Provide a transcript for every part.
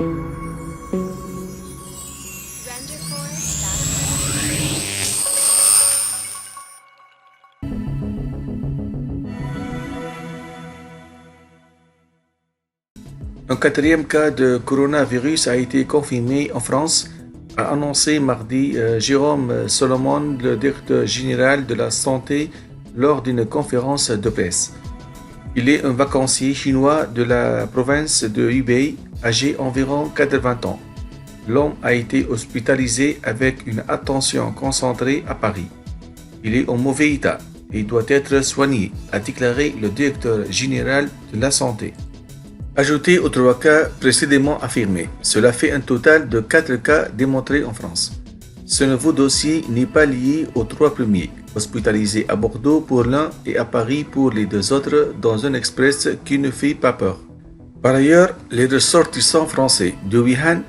Un quatrième cas de coronavirus a été confirmé en France, a annoncé mardi Jérôme Solomon, le directeur général de la santé, lors d'une conférence de presse. Il est un vacancier chinois de la province de Hubei, âgé environ 80 ans. L'homme a été hospitalisé avec une attention concentrée à Paris. Il est en mauvais état et doit être soigné, a déclaré le directeur général de la santé. Ajouté aux 3 cas précédemment affirmés, cela fait un total de 4 cas démontrés en France. Ce nouveau dossier n'est pas lié aux 3 premiers, hospitalisés à Bordeaux pour l'un et à Paris pour les 2 autres dans un express qui ne fait pas peur. Par ailleurs, les ressortissants français de Wuhan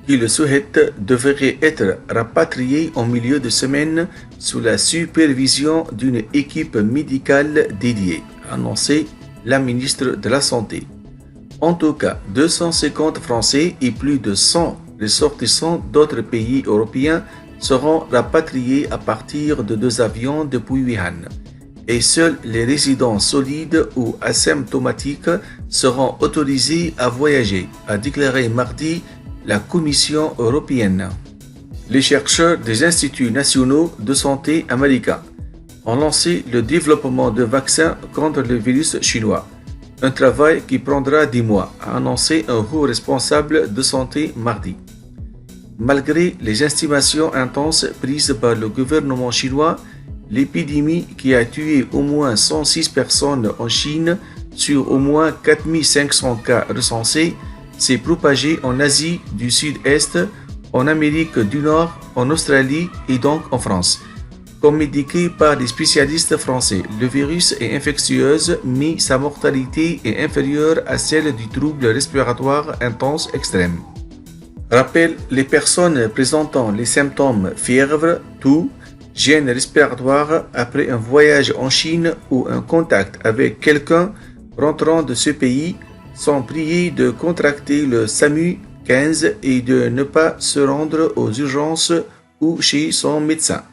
qui le souhaitent devraient être rapatriés en milieu de semaine sous la supervision d'une équipe médicale dédiée, a annoncé la ministre de la Santé. En tout cas, 250 Français et plus de 100 ressortissants d'autres pays européens seront rapatriés à partir de 2 avions depuis Wuhan. Et seuls les résidents solides ou asymptomatiques seront autorisés à voyager, a déclaré mardi la Commission européenne. Les chercheurs des instituts nationaux de santé américains ont lancé le développement de vaccins contre le virus chinois. Un travail qui prendra 10 mois, a annoncé un haut responsable de santé mardi. Malgré les estimations intenses prises par le gouvernement chinois, l'épidémie qui a tué au moins 106 personnes en Chine sur au moins 4500 cas recensés s'est propagée en Asie du Sud-Est, en Amérique du Nord, en Australie et donc en France. Comme indiqué par les spécialistes français, le virus est infectieuse, mais sa mortalité est inférieure à celle du trouble respiratoire intense extrême. Rappel, les personnes présentant les symptômes fièvre, toux, gêne respiratoire après un voyage en Chine ou un contact avec quelqu'un rentrant de ce pays sont priées de contracter le SAMU 15 et de ne pas se rendre aux urgences ou chez son médecin.